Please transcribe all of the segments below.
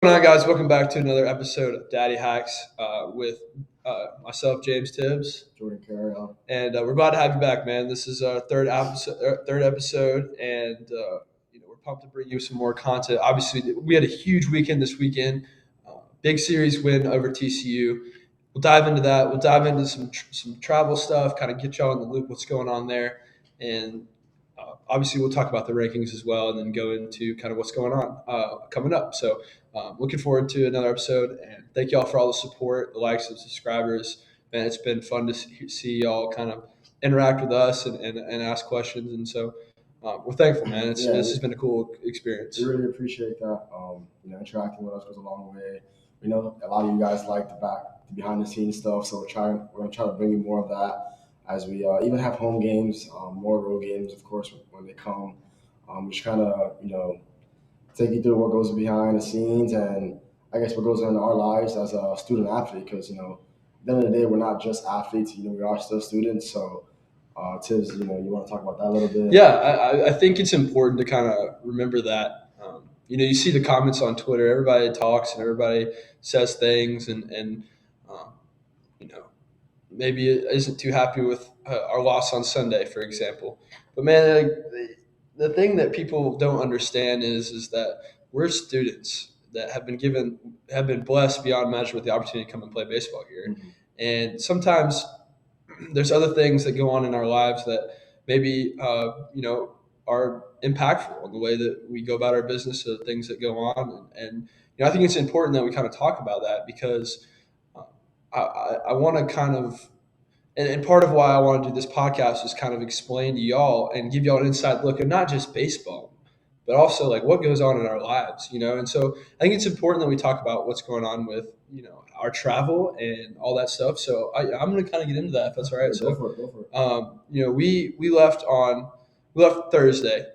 Going on, guys? Welcome back to another episode of Daddy Hacks with myself, James Tibbs, Jordan Carrion. and we're glad to have you back, man. This is our third episode, and we're pumped to bring you some more content. Obviously, we had a huge weekend this weekend, big series win over TCU. We'll dive into that. We'll dive into some travel stuff, kind of get y'all in the loop what's going on there, and obviously we'll talk about the rankings as well, and then go into kind of what's going on coming up. So. Looking forward to another episode, and thank y'all for all the support, the likes, and subscribers. Man, it's been fun to see y'all kind of interact with us and ask questions, and so we're thankful, man. This has been a cool experience. We really appreciate that. Interacting with us goes a long way. We know a lot of you guys like the behind the scenes stuff, so we're gonna try to bring you more of that as we even have home games, more road games, of course, when they come. Just kind of take you through what goes behind the scenes and I guess what goes on in our lives as a student athlete. Because at the end of the day, we're not just athletes. We are still students. So, Tibbs, you want to talk about that a little bit? Yeah, I think it's important to kind of remember that. You see the comments on Twitter. Everybody talks and everybody says things, and maybe it isn't too happy with our loss on Sunday, for example. But man, the thing that people don't understand is that we're students that have been blessed beyond measure with the opportunity to come and play baseball here. Mm-hmm. And sometimes there's other things that go on in our lives that maybe are impactful in the way that we go about our business, the things that go on, and I think it's important that we kind of talk about that because I want to kind of, and part of why I want to do this podcast is kind of explain to y'all and give y'all an inside look at not just baseball, but also like what goes on in our lives, And so I think it's important that we talk about what's going on with, our travel and all that stuff. So I'm going to kind of get into that if that's all right. Go for it. We left Thursday.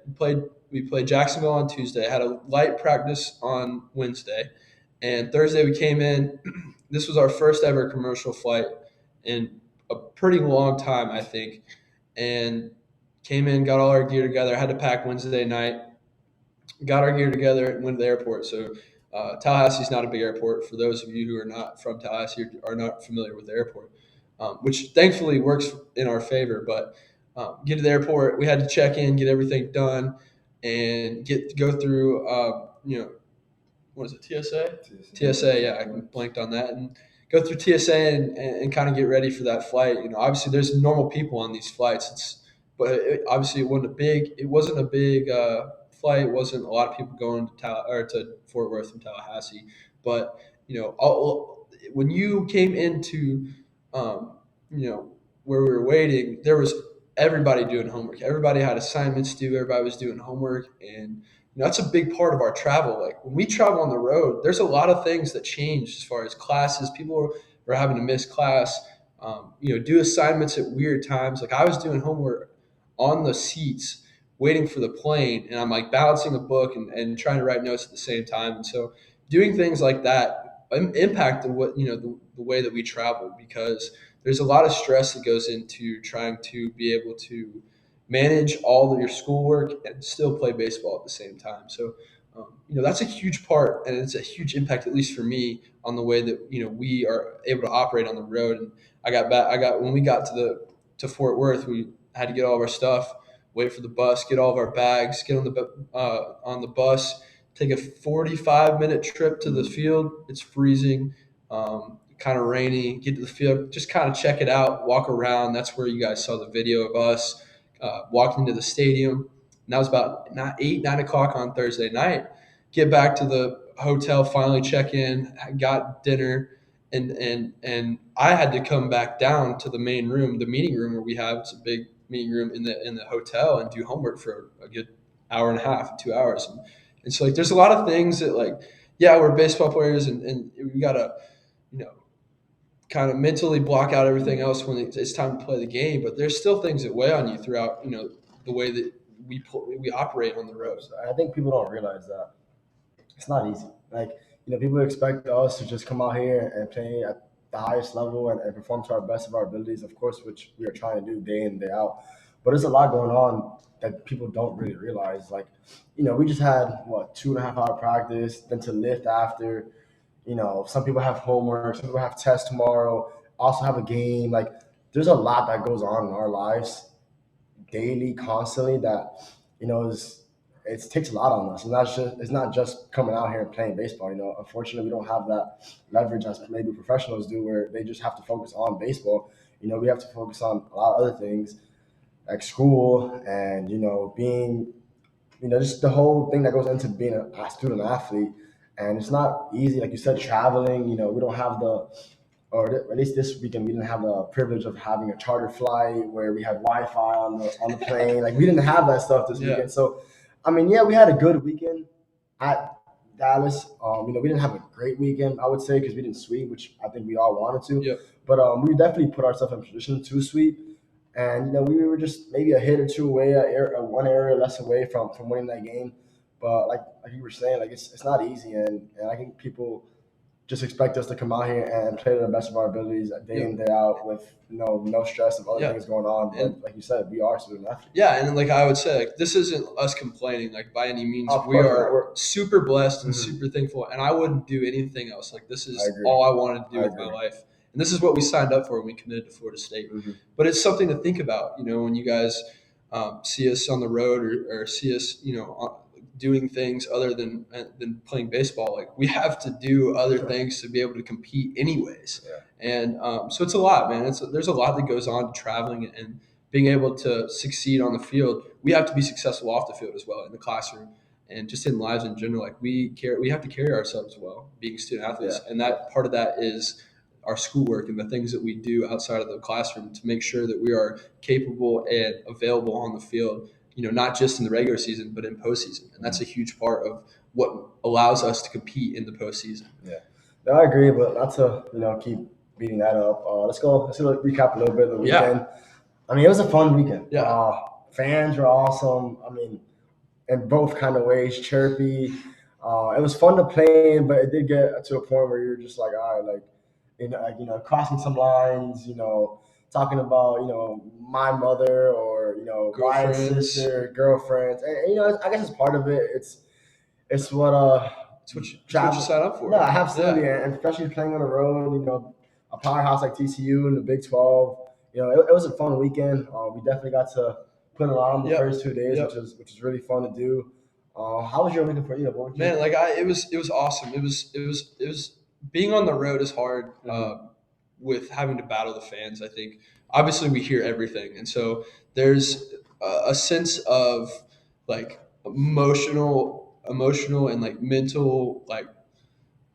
We played Jacksonville on Tuesday. Had a light practice on Wednesday, and Thursday we came in. This was our first ever commercial flight in a pretty long time, I think, and came in, got all our gear together. Had to pack Wednesday night, got our gear together, and went to the airport. So Tallahassee is not a big airport. For those of you who are not from Tallahassee or are not familiar with the airport, which thankfully works in our favor. But get to the airport, we had to check in, get everything done, and go through, what is it, TSA? TSA, yeah, I blanked on that. And go through TSA and kind of get ready for that flight. Obviously there's normal people on these flights. Obviously it wasn't a big flight. It wasn't a lot of people going to Fort Worth from Tallahassee. But when you came into where we were waiting, there was everybody doing homework. Everybody had assignments due. Everybody was doing homework, and that's a big part of our travel. Like when we travel on the road, there's a lot of things that change as far as classes. People are having to miss class, do assignments at weird times. Like I was doing homework on the seats waiting for the plane, and I'm like balancing a book and trying to write notes at the same time. And so doing things like that impacted the way that we travel, because there's a lot of stress that goes into trying to be able to manage all of your schoolwork and still play baseball at the same time. So, that's a huge part, and it's a huge impact, at least for me, on the way that we are able to operate on the road. And when we got to Fort Worth, we had to get all of our stuff, wait for the bus, get all of our bags, get on the bus, take a 45-minute trip to the field. It's freezing. Kind of rainy, get to the field, just kind of check it out, walk around. That's where you guys saw the video of us walking to the stadium. And that was about 9 o'clock on Thursday night. Get back to the hotel, finally check in, got dinner, and I had to come back down to the main room, the meeting room where we have. It's a big meeting room in the hotel, and do homework for a good hour and a half, 2 hours. And so like there's a lot of things that we're baseball players and we gotta, kind of mentally block out everything else when it's time to play the game. But there's still things that weigh on you throughout, the way that we operate on the road. I think people don't realize that it's not easy. Like, people expect us to just come out here and play at the highest level and perform to our best of our abilities, of course, which we are trying to do day in, day out. But there's a lot going on that people don't really realize. Like, we just had what 2.5 hour practice, then to lift after. Some people have homework, some people have tests tomorrow, also have a game. Like, there's a lot that goes on in our lives daily, constantly that is it takes a lot on us. And it's not just coming out here and playing baseball. Unfortunately, we don't have that leverage as maybe professionals do, where they just have to focus on baseball. We have to focus on a lot of other things like school and being just the whole thing that goes into being a student athlete. And it's not easy, like you said, traveling. We don't have or at least this weekend, we didn't have the privilege of having a charter flight where we had Wi-Fi on the plane. Like, we didn't have that stuff this Yeah. weekend. So, I mean, yeah, we had a good weekend at Dallas. We didn't have a great weekend, I would say, because we didn't sweep, which I think we all wanted to. Yep. But we definitely put ourselves in position to sweep. And we were just maybe a hit or two away, one area less away from winning that game. But like you were saying, like it's not easy, and I think people just expect us to come out here and play to the best of our abilities day in, day out with no stress of other Yeah. things going on. But And- like you said, we are student athletes. Yeah, and like I would say, like, this isn't us complaining, like, by any means. Of We course, are we're- super blessed and Mhm. super thankful, and I wouldn't do anything else. Like, this is I agree. all I wanted to do I with my agree. life, and this is what we signed up for when we committed to Florida State. Mhm. But it's something to think about, when you guys see us on the road or see us, doing things other than playing baseball. Like, we have to do other things to be able to compete, anyways. Yeah. And so it's a lot, man. There's a lot that goes on to traveling and being able to succeed on the field. We have to be successful off the field as well, in the classroom and just in lives in general. Like, we have to carry ourselves well, being student athletes, Yeah. and that part of that is our schoolwork and the things that we do outside of the classroom to make sure that we are capable and available on the field. Not just in the regular season, but in postseason, and that's a huge part of what allows us to compete in the postseason. Yeah, no, I agree, but not to keep beating that up. Let's recap a little bit of the Yeah. weekend. I mean, it was a fun weekend. Yeah. Fans were awesome. I mean, in both kind of ways, chirpy. It was fun to play in, but it did get to a point where you're just like, all right, like, crossing some lines, talking about, my mother or, my Girlfriends. sister, girlfriends. And, I guess it's part of it. It's what It's what you sign up for. No, absolutely. Yeah. And especially playing on the road, a powerhouse like TCU in the Big 12. It was a fun weekend. We definitely got to put it on the Yep. first 2 days, Yep. which is really fun to do. How was your weekend for you? What would you Man, like it was awesome. It was being on the road is hard with having to battle the fans. I think obviously we hear everything, and so there's a sense of like emotional and like mental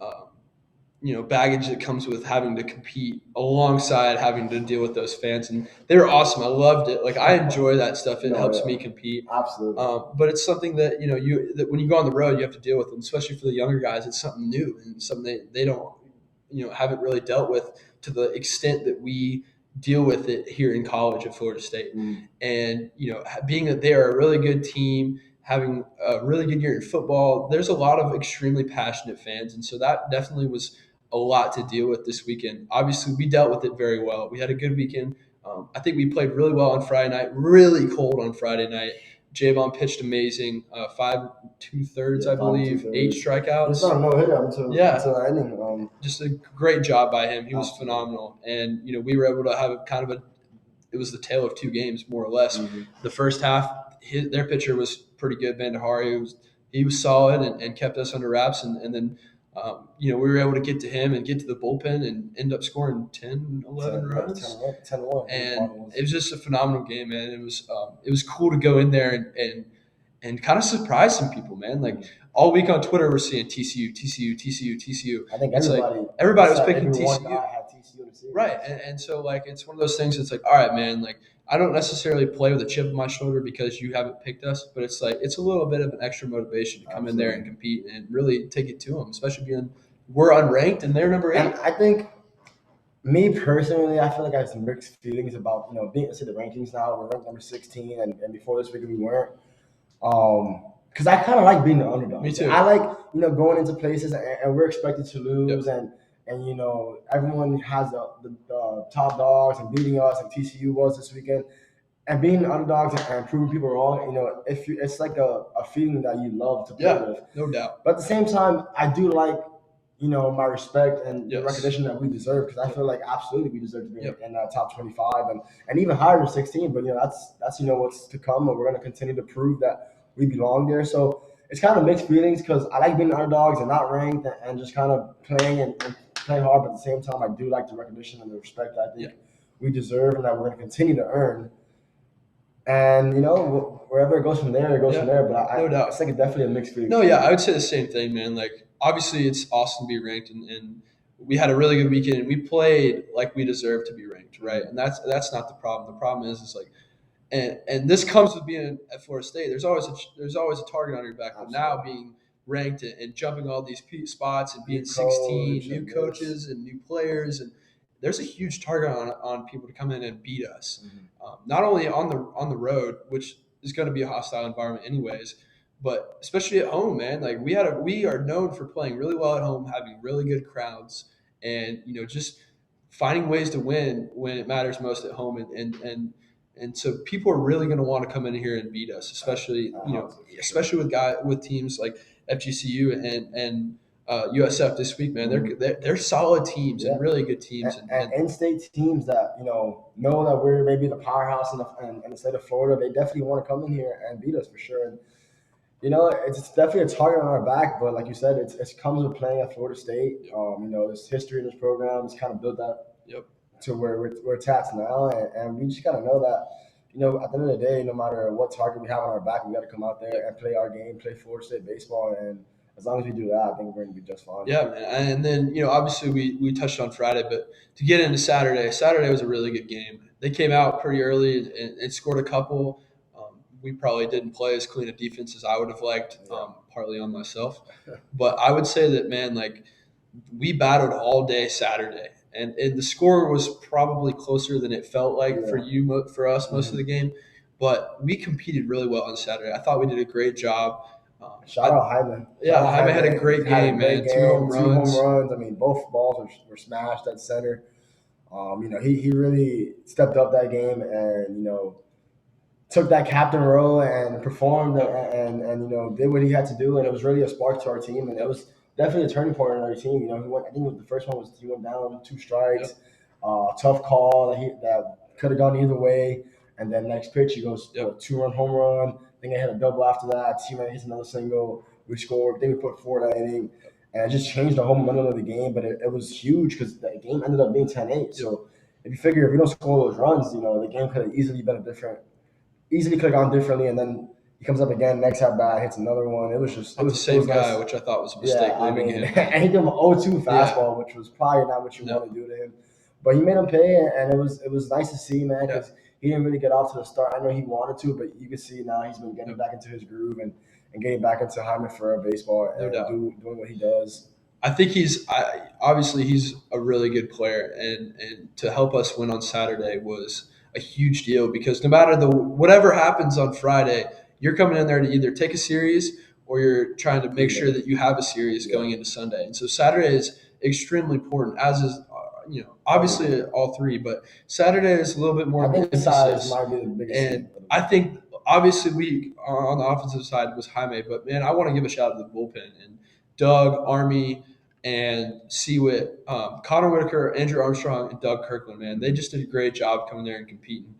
um, baggage that comes with having to compete alongside having to deal with those fans, and they were awesome. I loved it. Like, I enjoy that stuff. It No, helps yeah. me compete. Absolutely. But it's something that that when you go on the road, you have to deal with, and especially for the younger guys, it's something new and something they don't haven't really dealt with to the extent that we deal with it here in college at Florida State. Mm. And being that they are a really good team, having a really good year in football, there's a lot of extremely passionate fans, and so that definitely was a lot to deal with this weekend. Obviously, we dealt with it very well. We had a good weekend. I think we played really well on Friday night. Really cold on Friday night. Javon pitched amazing. 5 2/3, Yeah, I believe. 5 2/3. 8 It's strikeouts. not a no hitter until Yeah. the ending. Just a great job by him. He was Absolutely. phenomenal. And we were able to have kind of it was the tale of two games, more or less. Mhm. The first half, their pitcher was pretty good. Bandahari he was solid and kept us under wraps. And then, we were able to get to him and get to the bullpen and end up scoring 10, 11 runs. 10-1. And it was just a phenomenal game, man. It was cool to go in there and kind of surprise some people, man. Like, all week on Twitter, we're seeing TCU, TCU, TCU, TCU. I think It's like everybody was picking every one TCU. guy had TCU in the series. Right. And so, like, it's one of those things that's like, all right, man, like, I don't necessarily play with a chip on my shoulder because you haven't picked us, but it's like it's a little bit of an extra motivation to come in there and compete and really take it to them, especially being we're unranked and they're number 8. And I think, me personally, I feel like I have some mixed feelings about being to the rankings now. We're ranked number 16, and before this week we weren't. Because I kind of like being the underdog. Me too. I like going into places and we're expected to lose, Yep. and everyone has the top dogs and beating us, and TCU was this weekend. and being underdogs and proving people wrong, if you, it's like a feeling that you love to play Yeah, with. no doubt. But at the same time, I do like, my respect and the Yes. recognition that we deserve, because I Yep. feel like absolutely we deserve to be Yep. in that top 25 and even higher than 16. But that's what's to come, and we're gonna continue to prove that we belong there. So it's kind of mixed feelings because I like being underdogs and not ranked and just kind of playing and playing hard. But at the same time, I do like the recognition and the respect that I Yeah. think we deserve and that we're gonna continue to earn. And wherever it goes from there, it goes from Yeah. there. But No it's doubt. like definitely a mixed feeling No, for yeah, me. I would say the same thing, man. Like, obviously, it's awesome to be ranked, and we had a really good weekend, and we played like we deserve to be ranked, right? And that's not the problem. The problem is like, and this comes with being at Florida State. There's always a target on your back, but now Absolutely. being ranked and jumping all these spots and being New 16, coach new and this. coaches and new players, and there's a huge target on people to come in and beat us. Mhm. Not only on the road, which is going to be a hostile environment anyways, but especially at home, man. Like we are known for playing really well at home, having really good crowds, and just finding ways to win when it matters most at home, and so people are really going to want to come in here and beat us, especially I hope so, for sure. especially with teams like FGCU and USF this week, man. Mhm. They're solid teams and Yeah. really good teams, And in-state teams that know that we're maybe the powerhouse in the state of Florida, they definitely want to come in here and beat us for sure. And it's definitely a target on our back. But like you said, it comes with playing at Florida State. yep, There's history in this program. It's kind of built that yep, to where it's at now, and we just gotta know that. At the end of the day, no matter what target we have on our back, we got to come out yep. there and play our game, play Florida State baseball, and as long as we do that, I think we're going to be just fine. Yeah, man. And then, obviously we touched on Friday, but to get into Saturday was a really good game. They came out pretty early and scored a couple. We probably didn't play as clean a defense as I would have liked, Yeah. partly on myself. But I would say that, man, like we battled all day Saturday. And the score was probably closer than it felt like for Yeah. for us most of Mhm. the game. But we competed really well on Saturday. I thought we did a great job. Shout out Hyman. Yeah, Jaime had a great He had a game, great man. Two home game, two home runs. runs. I mean, both balls were smashed at center. He really stepped up that game and took that captain role and performed and did what he had to do, and it was really a spark to our team, and it was definitely a turning point in our team. He went, I think the first one was he went down two strikes, Yep. tough call that could have gone either way, and then next pitch he goes Yep. 2-run home run. I think I hit a double after that. Teammate hits another single. We scored. Then we put four that inning. And it just changed the whole momentum of the game, but it was huge because the game ended up being 10-8. So if you figure if we don't score those runs, the game could have easily been easily could have gone differently. And then he comes up again next at bat, hits another one. It was just Not the it same was guy, nice. which I thought was a Yeah, mistake I leaving mean, him. and he gave him an 0-2 Yeah. fastball, which was probably not what you No. want to do to him. But he made him pay, and it was nice to see, man, Yeah. because he didn't really get off to the start. I know he wanted to, but you can see now he's been getting Yep. back into his groove and getting back into Hyman for baseball No and doubt. doing what he does. I think obviously he's a really good player, and to help us win on Saturday was a huge deal because no matter whatever happens on Friday, you're coming in there to either take a series or you're trying to make sure Yeah, that you have a series yeah, going into Sunday. And so Saturday is extremely important, as is every obviously game. all three, but Saturday is a little bit more I of an think size emphasis. might be the biggest And thing of the I game. think obviously we on the offensive side was Jaime, but man, I want to give a shout out to the bullpen and Doug, Army, and Seawitt, Connor Whitaker, Andrew Armstrong, and Doug Kirkland. Man, they just did a great job coming there and competing.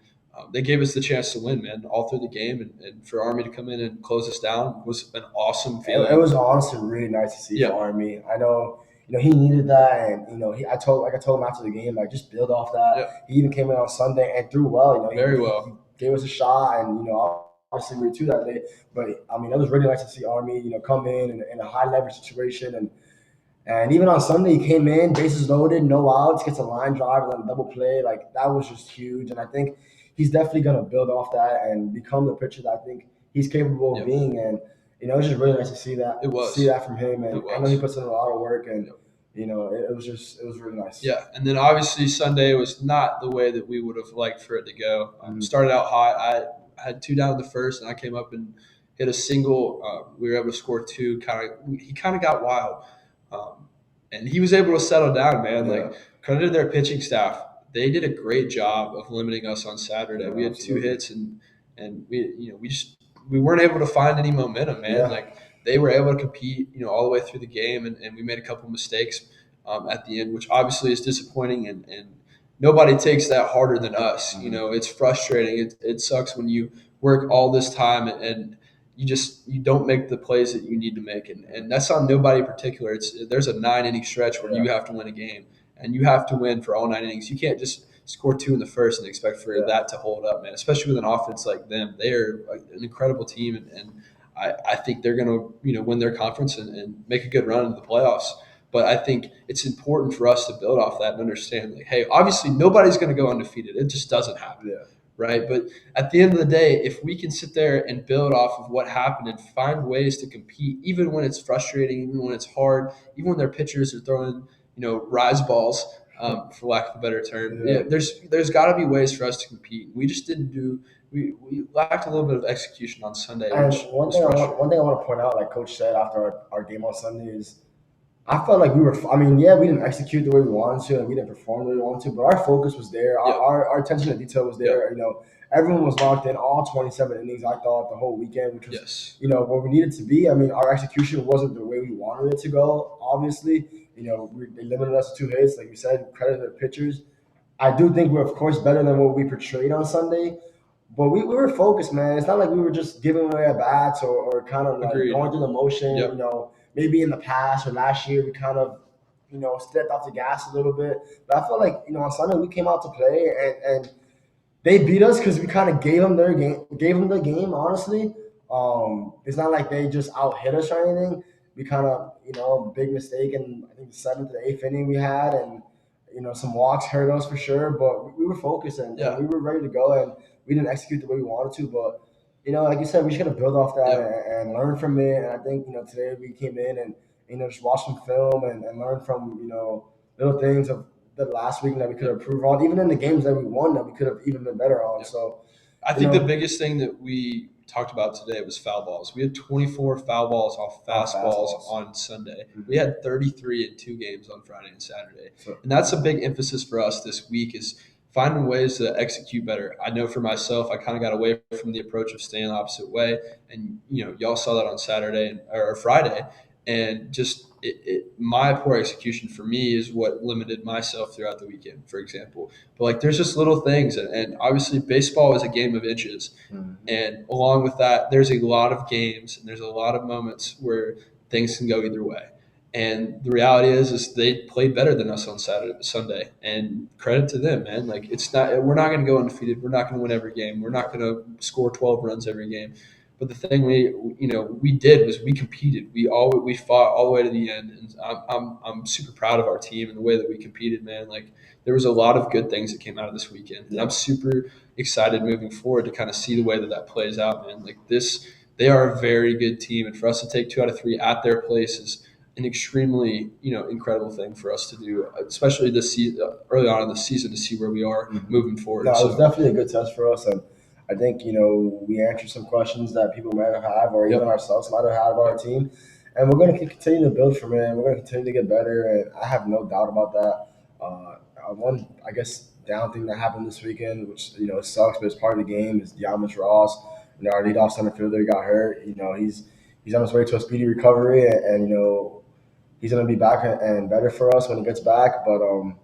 They gave us the chance to win, man, all through the game, and for Army to come in and close us down was an awesome It feeling. was honestly really nice to see for Yeah, Army. I know, he needed that, and I told him after the game, like just build off that. yeah, He even came in on Sunday and threw well. very He well. gave us a shot, and obviously we were two that day. But I mean, it was really nice to see Army, come in a high leverage situation, and even on Sunday he came in, bases loaded, no outs, gets a line drive and then a double play. Like that was just huge, and I think he's definitely gonna build off that and become the pitcher that I think he's capable of Yep, being. And it's just really nice to it see was. that from him. It And I know he was. puts in a lot of work, and Yep. it was really nice. Yeah, and then obviously Sunday was not the way that we would have liked for it to go. Mhm. Started out hot. I had two down in the first, and I came up and hit a single. We were able to score two. He kind of got wild, and he was able to settle down. Man, Yeah. like credit to their pitching staff. they did a great job of limiting us on Saturday. Yeah, We had two absolutely. hits, and we weren't able to find any momentum, man. Yeah. Like they were able to compete, all the way through the game, and we made a couple mistakes at the end, which obviously is disappointing, and nobody takes that harder than us. It's frustrating. It sucks when you work all this time and you don't make the plays that you need to make, and that's on nobody in particular. There's a 9 inning stretch where Yeah. you have to win a game, and you have to win for all 9 innings. You can't just score two in the first and expect for Yeah. that to hold up, man. Especially with an offense like them, they are an incredible team, and I think they're going to win their conference and make a good run into the playoffs. But I think it's important for us to build off that and understand, like, hey, obviously nobody's going to go undefeated. It just doesn't happen, Yeah. right? But at the end of the day, if we can sit there and build off of what happened and find ways to compete, even when it's frustrating, even when it's hard, even when their pitchers are throwing, rise balls, for lack of a better term, Yeah. there's got to be ways for us to compete. We just didn't do. We lacked a little bit of execution on Sunday, And which was frustrating. one thing I want to point out, like Coach said after our game on Sunday, is I felt like we were. I mean, yeah, we didn't execute the way we wanted to, and we didn't perform the way we wanted to, but our focus was there. Yep. Our attention to detail was there. Yep. Everyone was locked in all 27 innings. I thought the whole weekend, which was Yes. where we needed to be. I mean, our execution wasn't the way we wanted it to go. Obviously, they limited us to 2 hits, like you said. Credit to the pitchers. I do think we're of course better than what we portrayed on Sunday. But we were focused, man. It's not like we were just giving away at bats or kind of like Agreed. going through the motion. Yep. Maybe in the past or last year we kind of, stepped off the gas a little bit. But I felt like, on Sunday we came out to play and they beat us because we kind of gave them the game. Honestly, it's not like they just out hit us or anything. We kind of, big mistake in I think the 7th to 8th inning we had, and some walks hurt us for sure. But we were focused and Yeah. we were ready to go, and we didn't execute the way we wanted to. But like you said, we just got to build off that Yep. and learn from it. And I think today we came in and just watch some film and learn from little things of the last week that we could have improved on, even in the games that we won that we could have even been better on. Yep. So I think the biggest thing that we talked about today was foul balls. We had 24 foul balls off fastballs on Sunday. Mhm. We had 33 in 2 games on Friday and Saturday. So- And that's a big emphasis for us this week is finding ways to execute better. I know for myself, I kind of got away from the approach of staying the opposite way. And, y'all saw that on Saturday or Friday. And just my poor execution for me is what limited myself throughout the weekend, for example. But like, there's just little things, and obviously, baseball is a game of inches. Mhm. And along with that, there's a lot of games and there's a lot of moments where things can go either way. And the reality is they played better than us on Sunday, and credit to them, man. Like we're not going to go undefeated. We're not going to win every game. We're not going to score 12 runs every game. But the thing we did was we competed. We fought all the way to the end, and I'm super proud of our team and the way that we competed, man. Like there was a lot of good things that came out of this weekend, and I'm super excited moving forward to kind of see the way that plays out, man. Like they are a very good team, and for us to take 2 out of 3 at their place is an extremely incredible thing for us to do, especially this season, early on in the season, to see where we are moving forward. No, it was definitely a good test for us, and I think we answered some questions that people might have had, or even ourselves might have had about our team, and we're going to continue to build from it. And we're going to continue to get better, and I have no doubt about that. One, I guess, down thing that happened this weekend, which sucks, but it's part of the game, is Diamas Ross. Our leadoff center fielder got hurt. He's on his way to a speedy recovery, and he's going to be back and better for us when he gets back. But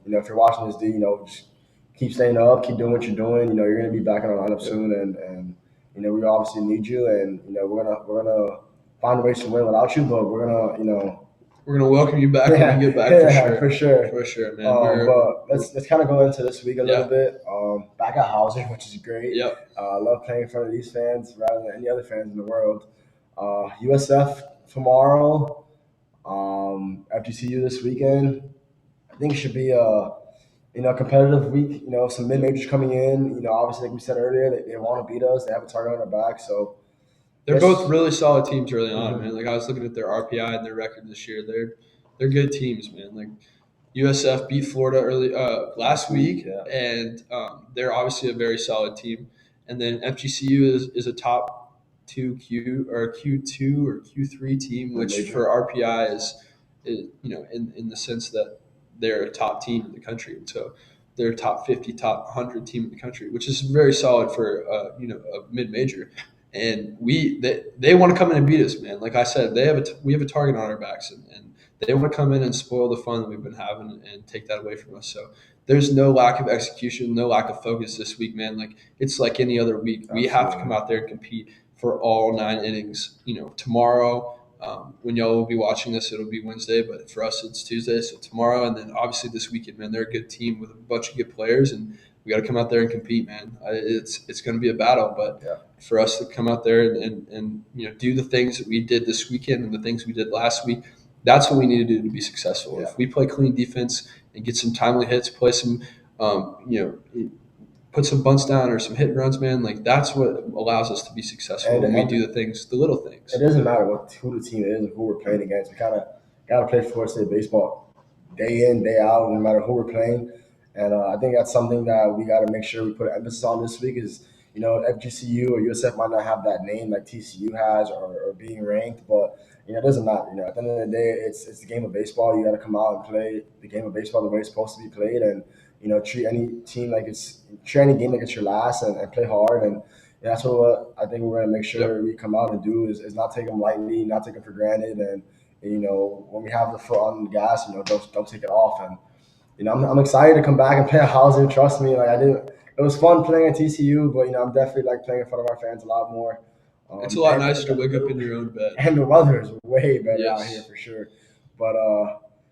if you're watching this dude, just keep staying up, keep doing what you're doing. You're going to be back in our lineup soon, and we obviously need you, and we're gonna find ways to win without you, but we're gonna welcome you back when you get back for sure, for sure, man. But let's kind of go into this week a little bit. Back at Hauser, which is great. Yep. I love playing in front of these fans rather than any other fans in the world. USF tomorrow. FGCU this weekend. I think it should be a competitive week. Some mid majors coming in. Obviously, like we said earlier, they want to beat us. They have a target on their back, so they're both really solid teams early on, Mhm. man. Like I was looking at their RPI and their record this year. They're good teams, man. Like USF beat Florida early last week, and they're obviously a very solid team. And then FGCU is a top 2 Q2 or Q3 team, which for RPI is in the sense that they're a top team in the country. And so their top 50, top 100 team in the country, which is very solid for a mid major. And they want to come in and beat us, man. Like I said, we have a target on our backs, and they want to come in and spoil the fun that we've been having and take that away from us. So there's no lack of execution, no lack of focus this week, man. Like it's like any other week. We have to come out there and compete for all 9 innings. Tomorrow, when y'all will be watching this, it'll be Wednesday, but for us, it's Tuesday. So tomorrow, and then obviously this weekend, man, they're a good team with a bunch of good players, and we got to come out there and compete, man. It's going to be a battle, but for us to come out there and do the things that we did this weekend and the things we did last week, that's what we need to do to be successful. If we play clean defense and get some timely hits, play some, put some bunts down or some hit and runs, man, like that's what allows us to be successful when we do the little things. It doesn't matter who the team is or who we're playing against. We kind of got to play Florida State baseball day in, day out, no matter who we're playing. And I think that's something that we got to make sure we put emphasis on this week is, FGCU or USF might not have that name like TCU has or being ranked, but, it doesn't matter. At the end of the day, it's the game of baseball. You got to come out and play the game of baseball the way it's supposed to be played and, treat any game like it's your last and play hard. And that's what I think we're going to make sure we come out and do is not take them lightly, not take them for granted. And, when we have the foot on the gas, don't take it off. And, I'm excited to come back and play at Housing. Trust me, it was fun playing at TCU, but I'm definitely like playing in front of our fans a lot more. It's a lot nicer to wake up in your own bed, and the weather is way better out here for sure. But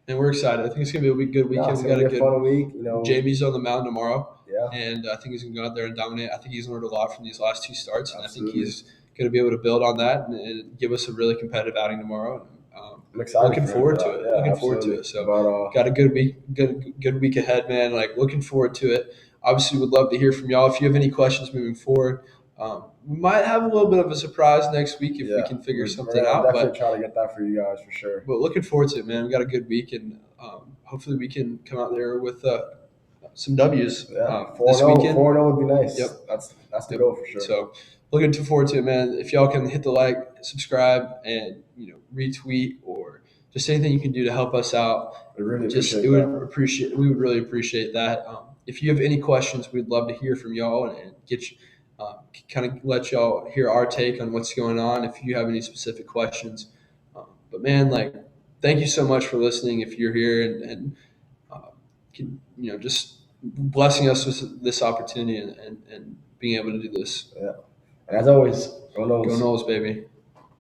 and we're excited. I think it's gonna be a good weekend. We got a good fun week. Jamie's on the mound tomorrow, yeah, and I think he's gonna go out there and dominate. I think he's learned a lot from these last 2 starts, and Absolutely. I think he's gonna be able to build on that and give us a really competitive outing tomorrow. I'm excited. Looking forward to it. Yeah, looking forward to it. So got a good week ahead, man. Like looking forward to it. Obviously, would love to hear from y'all. If you have any questions moving forward, we might have a little bit of a surprise next week if we can figure something out. Definitely try to get that for you guys for sure. But looking forward to it, man. We got a good week, and hopefully we can come out there with some W's this weekend. 4-0 would be nice. Yep, that's the goal for sure. So looking forward to it, man. If y'all can hit the like, subscribe, and retweet or just anything you can do to help us out, we would really appreciate that. If you have any questions, we'd love to hear from y'all and get you, kind of let y'all hear our take on what's going on. If you have any specific questions, but man, like, thank you so much for listening. If you're here and just blessing us with this opportunity and being able to do this. Yeah, and as always, go Noles. Go Noles, baby.